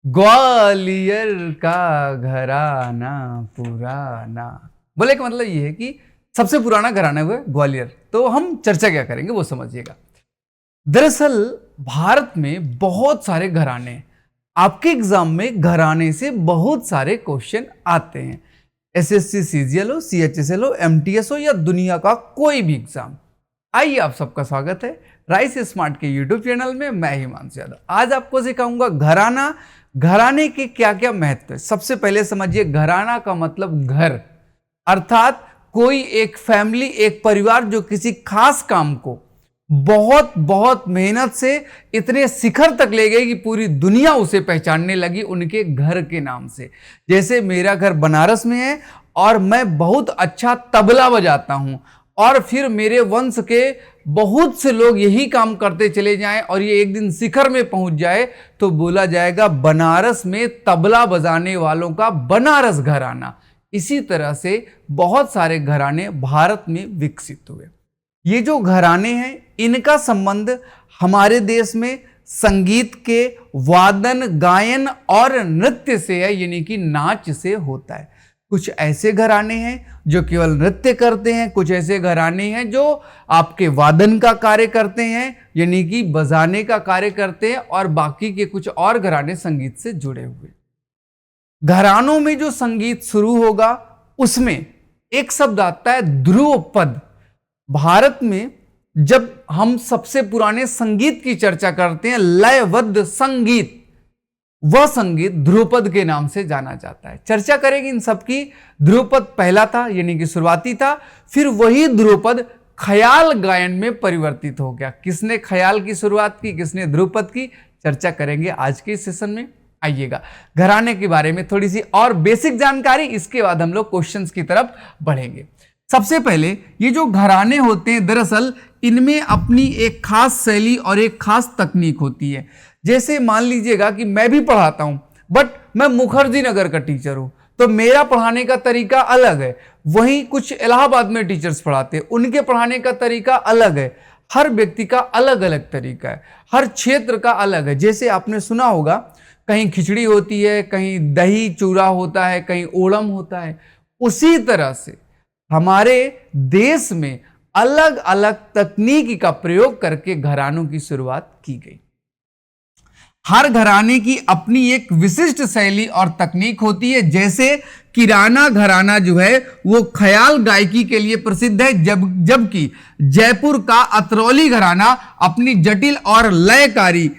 ग्वालियर का घराना पुराना। बोले का मतलब ये है कि सबसे पुराना घराना है वो ग्वालियर। तो हम चर्चा क्या करेंगे वो समझिएगा। दरअसल भारत में बहुत सारे घराने हैं। आपके एग्जाम में घराने से बहुत सारे क्वेश्चन आते हैं। एसएससी सीजीएल हो, सीएचएसएल हो, एमटीएस हो या दुनिया का कोई भी एग्जाम। आइए, आप सबका स्वागत है राइस स्मार्ट के यूट्यूब चैनल में। मैं हिमांशु यादव आज आपको सिखाऊंगा घराना। घराने के क्या क्या महत्व है। सबसे पहले समझिए, घराना का मतलब घर, अर्थात कोई एक फैमिली, एक परिवार जो किसी खास काम को बहुत बहुत मेहनत से इतने शिखर तक ले गई कि पूरी दुनिया उसे पहचानने लगी उनके घर के नाम से। जैसे मेरा घर बनारस में है और मैं बहुत अच्छा तबला बजाता हूं, और फिर मेरे वंश के बहुत से लोग यही काम करते चले जाएं और ये एक दिन शिखर में पहुंच जाए तो बोला जाएगा बनारस में तबला बजाने वालों का बनारस घराना। इसी तरह से बहुत सारे घराने भारत में विकसित हुए। ये जो घराने हैं इनका संबंध हमारे देश में संगीत के वादन, गायन और नृत्य से है, यानी कि नाच से होता है। कुछ ऐसे घराने हैं जो केवल नृत्य करते हैं, कुछ ऐसे घराने हैं जो आपके वादन का कार्य करते हैं, यानी कि बजाने का कार्य करते हैं, और बाकी के कुछ और घराने संगीत से जुड़े हुए। घरानों में जो संगीत शुरू होगा उसमें एक शब्द आता है ध्रुव पद। भारत में जब हम सबसे पुराने संगीत की चर्चा करते हैं, लयबद्ध संगीत, वह संगीत ध्रुपद के नाम से जाना जाता है। चर्चा करेंगे इन सब की। ध्रुपद पहला था, यानी कि शुरुआती था, फिर वही ध्रुपद ख्याल गायन में परिवर्तित हो गया। किसने ख्याल की शुरुआत की, किसने ध्रुपद की, चर्चा करेंगे आज के सेशन में। आइएगा, घराने के बारे में थोड़ी सी और बेसिक जानकारी, इसके बाद हम लोग क्वेश्चंस की तरफ बढ़ेंगे। सबसे पहले ये जो घराने होते हैं, दरअसल इनमें अपनी एक खास शैली और एक खास तकनीक होती है। जैसे मान लीजिएगा कि मैं भी पढ़ाता हूं, बट मैं मुखर्जी नगर का टीचर हूं, तो मेरा पढ़ाने का तरीका अलग है। वहीं कुछ इलाहाबाद में टीचर्स पढ़ाते हैं, उनके पढ़ाने का तरीका अलग है। हर व्यक्ति का अलग अलग तरीका है, हर क्षेत्र का अलग है। जैसे आपने सुना होगा, कहीं खिचड़ी होती है, कहीं दही चूरा होता है, कहीं ओणम होता है। उसी तरह से हमारे देश में अलग अलग तकनीक का प्रयोग करके घरानों की शुरुआत की गई। हर घराने की अपनी एक विशिष्ट शैली और तकनीक होती है। जैसे किराना घराना जो है वो ख्याल गायकी के लिए प्रसिद्ध है, जबकि जयपुर का अतरौली घराना अपनी जटिल और लयकारी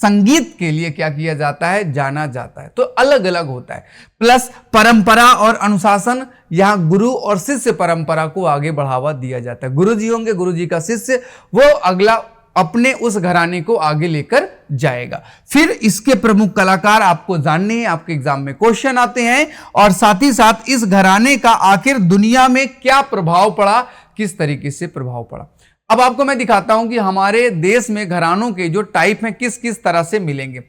संगीत के लिए क्या किया जाता है, जाना जाता है। तो अलग अलग होता है। प्लस परंपरा और अनुशासन, यहां गुरु और शिष्य परंपरा को आगे बढ़ावा दिया जाता है। गुरु जी होंगे, गुरु जी का शिष्य, वो अगला अपने उस घराने को आगे लेकर जाएगा। फिर इसके प्रमुख कलाकार आपको जानने हैं, आपके एग्जाम में क्वेश्चन आते हैं, और साथ ही साथ इस घराने का आखिर दुनिया में क्या प्रभाव पड़ा, किस तरीके से प्रभाव पड़ा। अब आपको मैं दिखाता हूं कि हमारे देश में घरानों के जो टाइप हैं किस किस तरह से मिलेंगे।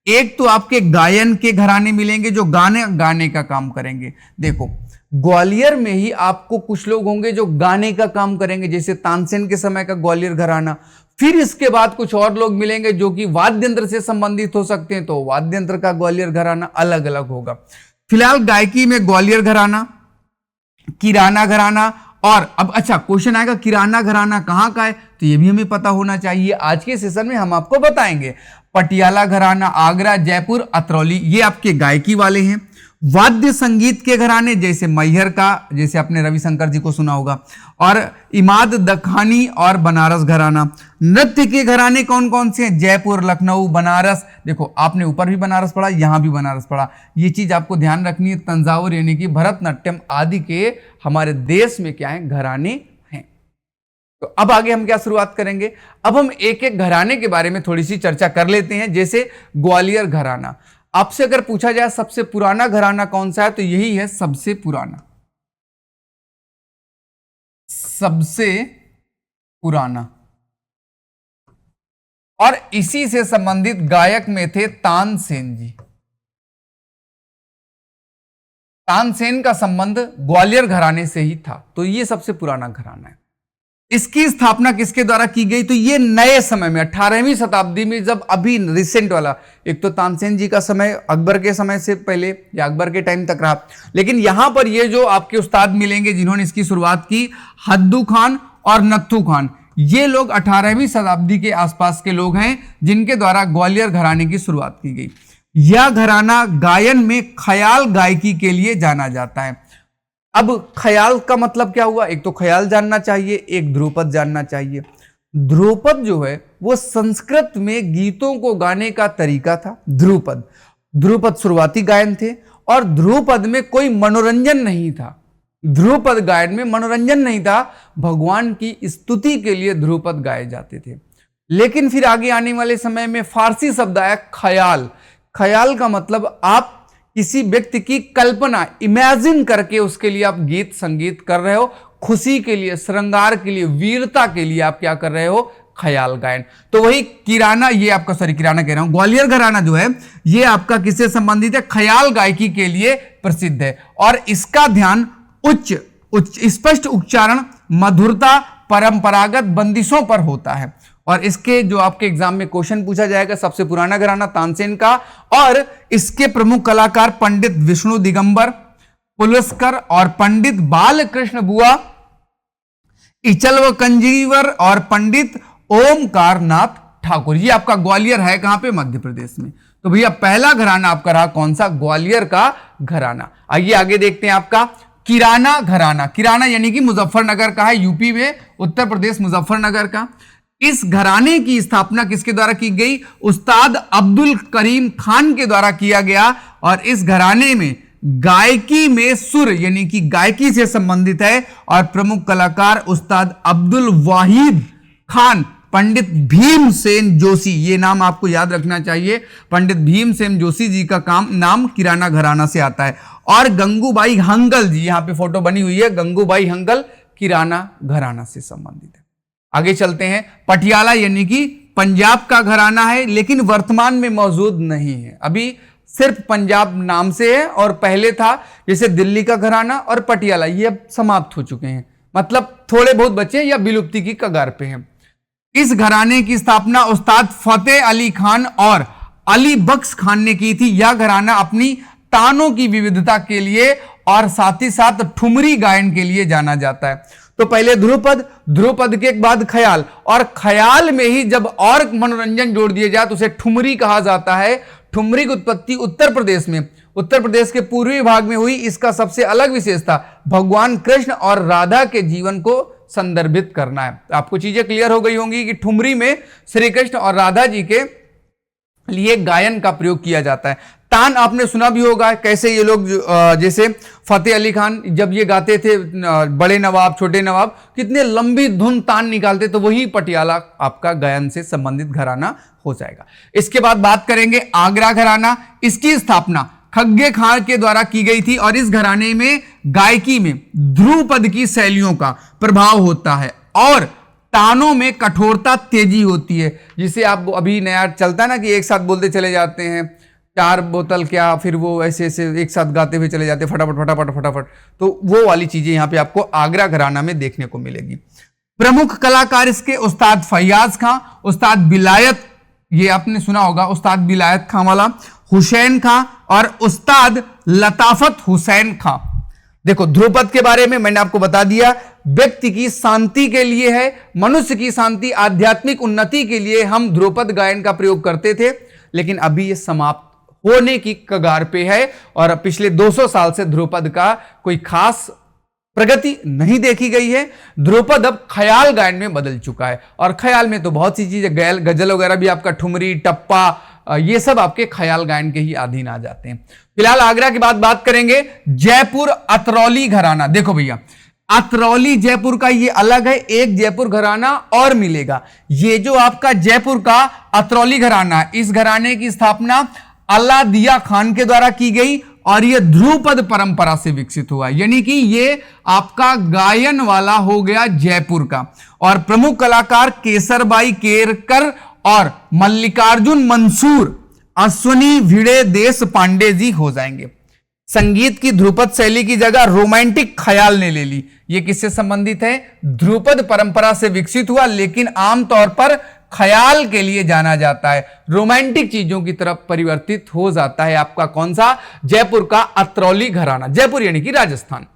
एक तो आपके गायन के घराने मिलेंगे जो गाने का काम करेंगे। देखो, ग्वालियर में ही आपको कुछ लोग होंगे जो गाने का काम करेंगे, जैसे तानसेन के समय का ग्वालियर घराना। फिर इसके बाद कुछ और लोग मिलेंगे जो कि वाद्य यंत्र से संबंधित हो सकते हैं, तो वाद्य यंत्र का ग्वालियर घराना अलग अलग होगा। फिलहाल गायकी में ग्वालियर घराना, किराना घराना, और अब अच्छा क्वेश्चन आएगा किराना घराना कहां का है, तो ये भी हमें पता होना चाहिए। आज के सेशन में हम आपको बताएंगे। पटियाला घराना, आगरा, जयपुर, अतरौली, ये आपके गायकी वाले हैं। वाद्य संगीत के घराने जैसे मैहर का, जैसे आपने रविशंकर जी को सुना होगा, और इमाद दखानी और बनारस घराना। नृत्य के घराने कौन कौन से हैं, जयपुर, लखनऊ, बनारस। देखो, आपने ऊपर भी बनारस पढ़ा, यहां भी बनारस पढ़ा, ये चीज आपको ध्यान रखनी है। तंजावुर यानी कि भरतनाट्यम आदि के हमारे देश में क्या है, घराने हैं। तो अब आगे हम क्या शुरुआत करेंगे, अब हम एक एक घराने के बारे में थोड़ी सी चर्चा कर लेते हैं। जैसे ग्वालियर घराना, आपसे अगर पूछा जाए सबसे पुराना घराना कौन सा है, तो यही है सबसे पुराना। सबसे पुराना, और इसी से संबंधित गायक में थे तानसेन जी। तानसेन का संबंध ग्वालियर घराने से ही था, तो ये सबसे पुराना घराना है। इसकी स्थापना किसके द्वारा की गई? तो ये नए समय में 18वीं शताब्दी में, जब अभी रिसेंट वाला, एक तो तानसेन जी का समय अकबर के समय से पहले या अकबर के टाइम तक रहा, लेकिन यहां पर ये जो आपके उस्ताद मिलेंगे जिन्होंने इसकी शुरुआत की, हद्दू खान और नत्थू खान, ये लोग 18वीं शताब्दी के आसपास के लोग हैं जिनके द्वारा ग्वालियर घराने की शुरुआत की गई। यह घराना गायन में ख्याल गायकी के लिए जाना जाता है। अब ख्याल का मतलब क्या हुआ? एक तो ख्याल जानना चाहिए, एक ध्रुपद जानना चाहिए। ध्रुपद जो है वो संस्कृत में गीतों को गाने का तरीका था। ध्रुपद शुरुआती गायन थे और ध्रुपद में कोई मनोरंजन नहीं था। ध्रुपद गायन में मनोरंजन नहीं था, भगवान की स्तुति के लिए ध्रुपद गाए जाते थे। लेकिन फिर आगे आने वाले समय में फारसी शब्द आया ख्याल। ख्याल का मतलब आप किसी व्यक्ति की कल्पना, इमेजिन करके उसके लिए आप गीत संगीत कर रहे हो, खुशी के लिए, श्रृंगार के लिए, वीरता के लिए आप क्या कर रहे हो? ख्याल गायन। तो वही किराना, ये आपका, सॉरी किराना कह रहा हूं, ग्वालियर घराना जो है ये आपका किससे संबंधित है? ख्याल गायकी के लिए प्रसिद्ध है और इसका ध्यान उच्च स्पष्ट उच्चारण, मधुरता, परंपरागत बंदिशों पर होता है। और इसके जो आपके एग्जाम में क्वेश्चन पूछा जाएगा, सबसे पुराना घराना तानसेन का, और इसके प्रमुख कलाकार पंडित विष्णु दिगंबर पुलस्कर और पंडित बालकृष्ण बुआ इचल व कंजीवर और पंडित ओमकार नाथ ठाकुर। ये आपका ग्वालियर है कहां पे? मध्य प्रदेश में। तो भैया पहला घराना आपका रहा कौन सा? ग्वालियर का घराना। आइए आगे देखते हैं आपका किराना घराना। किराना यानी कि मुजफ्फरनगर का है, यूपी में, उत्तर प्रदेश मुजफ्फरनगर का। इस घराने की स्थापना किसके द्वारा की गई? उस्ताद अब्दुल करीम खान के द्वारा किया गया। और इस घराने में गायकी में सुर यानी कि गायकी से संबंधित है और प्रमुख कलाकार उस्ताद अब्दुल वाहिद खान, पंडित भीमसेन जोशी, ये नाम आपको याद रखना चाहिए। पंडित भीमसेन जोशी जी का नाम किराना घराना से आता है। और गंगूबाई हंगल जी, यहां पे फोटो बनी हुई है, गंगूबाई हंगल किराना घराना से संबंधित है। आगे चलते हैं। पटियाला यानी कि पंजाब का घराना है, लेकिन वर्तमान में मौजूद नहीं है, अभी सिर्फ पंजाब नाम से है। और पहले था जैसे दिल्ली का घराना और पटियाला, ये अब समाप्त हो चुके हैं, मतलब थोड़े बहुत बचे या विलुप्ति की कगार पे हैं। इस घराने की स्थापना उस्ताद फतेह अली खान और अली बख्श खान ने की थी। यह घराना अपनी तानों की विविधता के लिए और साथ ही साथ ठुमरी गायन के लिए जाना जाता है। तो पहले ध्रुपद के बाद ख्याल, और ख्याल में ही जब और मनोरंजन जोड़ दिया जाए तो उसे ठुमरी कहा जाता है। ठुमरी की उत्पत्ति उत्तर प्रदेश में, उत्तर प्रदेश के पूर्वी भाग में हुई। इसका सबसे अलग विशेषता भगवान कृष्ण और राधा के जीवन को संदर्भित करना है। आपको चीजें क्लियर हो गई होंगी कि ठुमरी में श्री कृष्ण और राधा जी के लिए गायन का प्रयोग किया जाता है। तान आपने सुना भी होगा, कैसे ये लोग जैसे फतेह अली खान जब ये गाते थे, बड़े नवाब छोटे नवाब, कितने लंबी धुन तान निकालते, तो वही पटियाला आपका गायन से संबंधित घराना हो जाएगा। इसके बाद बात करेंगे आगरा घराना। इसकी स्थापना खग्गे खान के द्वारा की गई थी और इस घराने में गायकी में ध्रुपद की शैलियों का प्रभाव होता है और तानों में कठोरता, तेजी होती है। जिसे आप अभी नया चलता है ना कि एक साथ बोलते चले जाते हैं, 4 बोतल क्या, फिर वो ऐसे ऐसे एक साथ गाते हुए चले जाते फटाफट फटाफट फटाफट, तो वो वाली चीजें यहां पे आपको आगरा घराना में देखने को मिलेगी। प्रमुख कलाकार इसके उस्ताद फैयाज खां, उस्ताद बिलायत, ये आपने सुना होगा, उस्ताद बिलायत खां वाला, हुसैन खां और उस्ताद लताफत हुसैन खां। देखो ध्रुपद के बारे में मैंने आपको बता दिया, व्यक्ति की शांति के लिए है, मनुष्य की शांति, आध्यात्मिक उन्नति के लिए हम ध्रुपद गायन का प्रयोग करते थे, लेकिन अभी ये समाप्त होने की कगार पे है और पिछले 200 साल से ध्रुपद का कोई खास प्रगति नहीं देखी गई है। ध्रुपद अब ख्याल गायन में बदल चुका है और ख्याल में तो बहुत सी चीजें, गजल वगैरह भी आपका, ठुमरी, टप्पा, ये सब आपके ख्याल गायन के ही अधीन आ जाते हैं। फिलहाल आगरा के बाद बात करेंगे जयपुर अतरौली घराना। देखो भैया अतरौली जयपुर का ये अलग है, एक जयपुर घराना और मिलेगा। ये जो आपका जयपुर का अतरौली घराना, इस घराने की स्थापना अलादिया खान के द्वारा की गई और यह ध्रुपद परंपरा से विकसित हुआ, यानी कि ये आपका गायन वाला हो गया जयपुर का। और प्रमुख कलाकार केसरबाई केरकर और मल्लिकार्जुन मंसूर, अश्वनी भिड़े देश पांडे जी हो जाएंगे। संगीत की ध्रुपद शैली की जगह रोमांटिक ख्याल ने ले ली। ये किससे संबंधित है? ध्रुपद परंपरा से विकसित हुआ, लेकिन आमतौर पर ख्याल के लिए जाना जाता है, रोमांटिक चीजों की तरफ परिवर्तित हो जाता है। आपका कौन सा? जयपुर का अतरौली घराना, जयपुर यानी कि राजस्थान।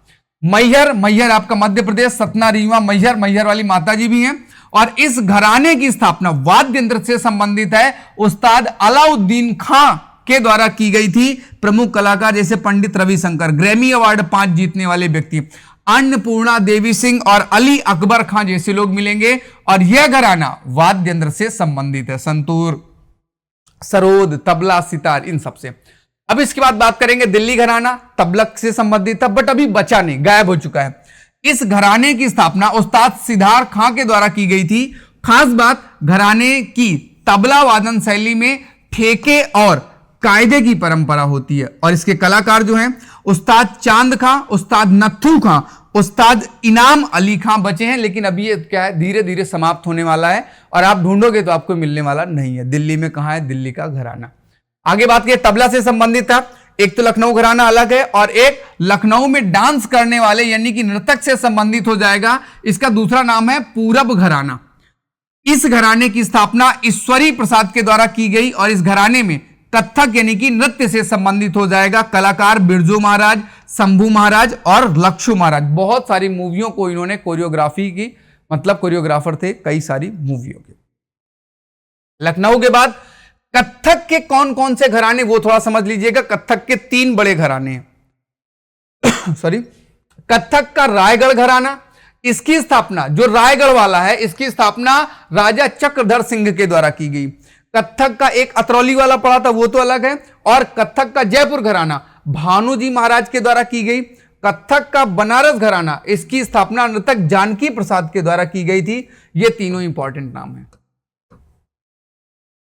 मैहर, मैहर आपका मध्य प्रदेश, सतना रीवा मैहर, मैहर वाली माता जी भी हैं। और इस घराने की स्थापना वाद्य यंत्र से संबंधित है, उस्ताद अलाउद्दीन खां के द्वारा की गई थी। प्रमुख कलाकार जैसे पंडित रविशंकर, ग्रैमी अवार्ड 5 जीतने वाले व्यक्ति, अन्नपूर्णा देवी सिंह और अली अकबर खान जैसे लोग मिलेंगे। और यह घराना वाद्य यंत्र से संबंधित है, संतूर, सरोद, तबला, सितार, इन सबसे। अब इसके बाद बात करेंगे दिल्ली घराना, तबलक से संबंधित था, बट अभी बचा नहीं, गायब हो चुका है। इस घराने की स्थापना उस्ताद सिद्धार्थ खां के द्वारा की गई थी। खास बात, घराने की तबला वादन शैली में ठेके और कायदे की परंपरा होती है। और इसके कलाकार जो हैं उस्ताद चांद खां, उस्ताद नत्थू खां, उस्ताद इनाम अली खां बचे हैं, लेकिन अभी ये क्या है, धीरे धीरे समाप्त होने वाला है और आप ढूंढोगे तो आपको मिलने वाला नहीं है। दिल्ली में कहां है? दिल्ली का घराना। आगे बात करें, तबला से संबंधित था, एक तो लखनऊ घराना अलग है और एक लखनऊ में डांस करने वाले यानी कि नर्तक से संबंधित हो जाएगा। इसका दूसरा नाम है पूरब घराना। इस घराने की स्थापना ईश्वरी प्रसाद के द्वारा की गई और इस घराने में कथक यानी कि नृत्य से संबंधित हो जाएगा। कलाकार बिरजू महाराज, शंभू महाराज और लक्षु महाराज। बहुत सारी मूवियों को इन्होंने कोरियोग्राफी की, मतलब कोरियोग्राफर थे कई सारी मूवियों के। लखनऊ के बाद कथक के कौन कौन से घराने, वो थोड़ा समझ लीजिएगा। कथक के 3 बड़े घराने हैं सॉरी, कथक का रायगढ़ घराना, इसकी स्थापना जो रायगढ़ वाला है, इसकी स्थापना राजा चक्रधर सिंह के द्वारा की गई। कथक का एक अतरौली वाला पड़ा था, वो तो अलग है। और कथक का जयपुर घराना भानुजी महाराज के द्वारा की गई। कथक का बनारस घराना, इसकी स्थापना नर्तक जानकी प्रसाद के द्वारा की गई थी। ये तीनों इंपॉर्टेंट नाम है,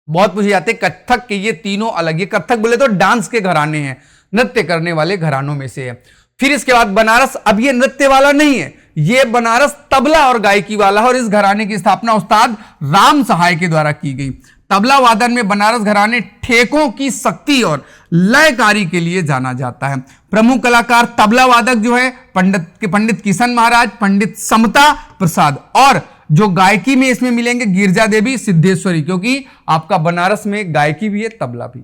बहुत पूछे जाते हैं कथक के, ये तीनों अलग। ये कथक बोले तो डांस के घराने हैं, नृत्य करने वाले घरानों में से है। फिर इसके बाद बनारस, अब ये नृत्य वाला नहीं है, ये बनारस तबला और गायकी वाला है। और इस घराने की स्थापना उस्ताद राम सहाय के द्वारा की गई। तबला वादन में बनारस घराने ठेकों की शक्ति और लयकारी के लिए जाना जाता है। प्रमुख कलाकार तबला वादक जो है पंडित किशन महाराज, पंडित समता प्रसाद, और जो गायकी में इसमें मिलेंगे गिरजा देवी सिद्धेश्वरी, क्योंकि आपका बनारस में गायकी भी है, तबला भी।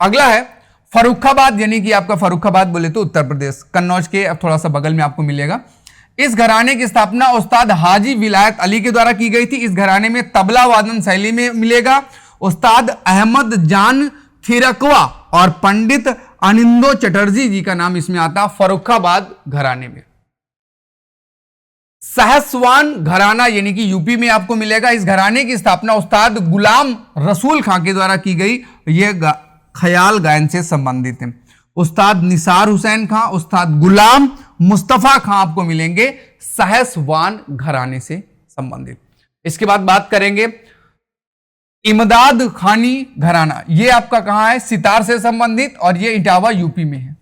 अगला है फर्रुखाबाद, यानी कि आपका फर्रुखाबाद बोले तो उत्तर प्रदेश, कन्नौज के अब थोड़ा सा बगल में आपको मिलेगा। इस घराने की स्थापना उस्ताद हाजी विलायत अली के द्वारा की गई थी। इस घराने में तबला वादन शैली में मिलेगा उस्ताद अहमद जान फिरकवा और पंडित अनिंदो चटर्जी जी का नाम इसमें आता। फर्रुखाबाद घराने में सहसवान घराना यानी कि यूपी में आपको मिलेगा। इस घराने की स्थापना उस्ताद गुलाम रसूल खां के द्वारा की गई। यह ख्याल गायन से संबंधित है। उस्ताद निसार हुसैन खां, उस्ताद गुलाम मुस्तफा खां आपको मिलेंगे सहसवान घराने से संबंधित। इसके बाद बात करेंगे इमदाद खानी घराना, यह आपका कहां है? सितार से संबंधित, और यह इटावा यूपी में है।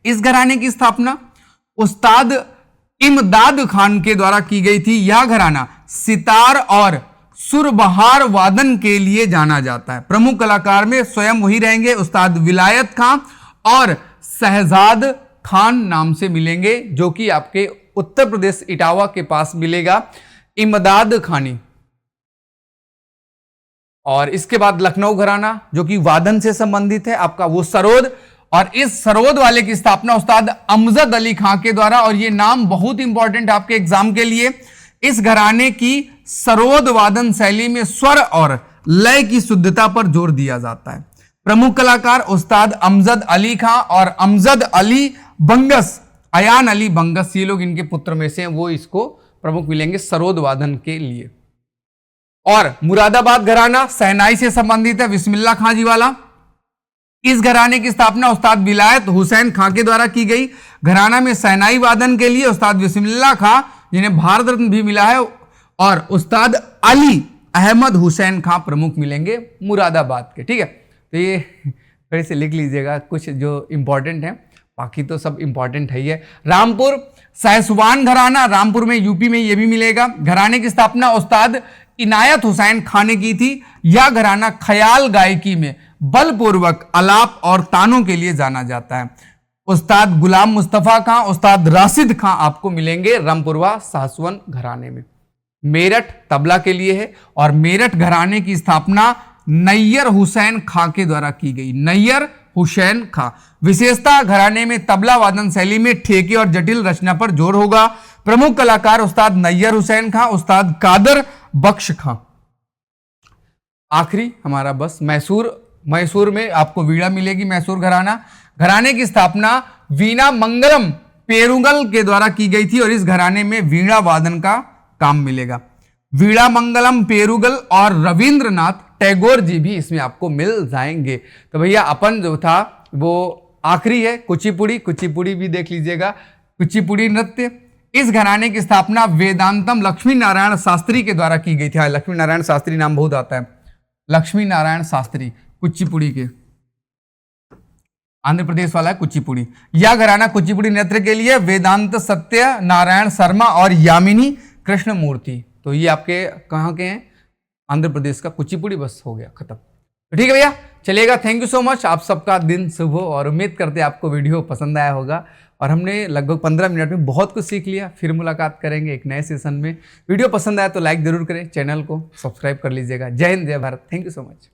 इस घराने की स्थापना उस्ताद इमदाद खान के द्वारा की गई थी। यह घराना सितार और सुरबहार वादन के लिए जाना जाता है। प्रमुख कलाकार में स्वयं वही रहेंगे, उस्ताद विलायत खां और शहजाद खान नाम से मिलेंगे, जो कि आपके उत्तर प्रदेश इटावा के पास मिलेगा, इमदाद खानी। और इसके बाद लखनऊ घराना जो कि वादन से संबंधित है, आपका वो सरोद, और इस सरोद वाले की स्थापना उस्ताद अमजद अली खां के द्वारा। और ये नाम बहुत इंपॉर्टेंट आपके एग्जाम के लिए। इस घराने की सरोद वादन शैली में स्वर और लय की शुद्धता पर जोर दिया जाता है। प्रमुख कलाकार उस्ताद अमजद अली खां और अमजद अली बंगस, अयान अली बंगस, ये लोग इनके पुत्र में से हैं, वो इसको प्रमुख मिलेंगे सरोद वादन के लिए। और मुरादाबाद घराना सहनाई से संबंधित है, बिस्मिल्लाह खां जी वाला। इस घराने की स्थापना उस्ताद विलायत हुसैन खां के द्वारा की गई। घराना में सहनाई वादन के लिए उस्ताद बिस्मिल्लाह खां, जिन्हें भारत रत्न भी मिला है, और उस्ताद अली अहमद हुसैन खां प्रमुख मिलेंगे मुरादाबाद के। ठीक है, तो ये थोड़े से लिख लीजिएगा कुछ जो इंपॉर्टेंट है, बाकी तो सब इंपॉर्टेंट है ही है। रामपुर सहसवान घराना, रामपुर में यूपी में ये भी मिलेगा। घराने की स्थापना उस्ताद इनायत हुसैन खां ने की थी। यह घराना ख्याल गायकी में बलपूर्वक आलाप और तानों के लिए जाना जाता है। उस्ताद गुलाम मुस्तफा खां, उस्ताद राशिद खां आपको मिलेंगे रामपुरवा सासवन घराने में। मेरठ तबला के लिए है और मेरठ घराने की स्थापना नैयर हुसैन खां के द्वारा की गई। नैयर हुसैन खां। विशेषता घराने में तबला वादन शैली में ठेके और जटिल रचना पर जोर होगा। प्रमुख कलाकार उस्ताद नैयर हुसैन खां, उस्ताद कादर बख्श खां। आखिरी हमारा बस मैसूर में आपको वीणा मिलेगी। मैसूर घराने की स्थापना वीणा मंगलम पेरुगल के द्वारा की गई थी और इस घराने में वीणा वादन का काम मिलेगा। वीणा मंगलम पेरुगल और रविंद्रनाथ टैगोर जी भी इसमें आपको मिल जाएंगे। तो भैया अपन जो था वो आखिरी है कुचिपुड़ी भी देख लीजिएगा। कुचिपुड़ी नृत्य, इस घराने की स्थापना वेदांतम लक्ष्मी नारायण शास्त्री के द्वारा की गई थी। हाँ, लक्ष्मी नारायण शास्त्री नाम बहुत आता है। लक्ष्मी नारायण शास्त्री कुचिपुड़ी के, आंध्र प्रदेश वाला है कुचिपुड़ी। यह घराना कुचिपुड़ी नृत्य के लिए वेदांत सत्य नारायण शर्मा और यामिनी कृष्णमूर्ति। तो ये आपके कहाँ के हैं? आंध्र प्रदेश का कुचिपुड़ी। बस हो गया खत्म। तो ठीक है भैया, चलिएगा। Thank you so much. आप सबका दिन शुभ हो और उम्मीद करते हैं आपको वीडियो पसंद आया होगा और हमने लगभग 15 मिनट में बहुत कुछ सीख लिया। फिर मुलाकात करेंगे एक नए सेशन में। वीडियो पसंद आया तो लाइक जरूर करें, चैनल को सब्सक्राइब कर लीजिएगा। जय हिंद, जय Bharat. Thank you so much.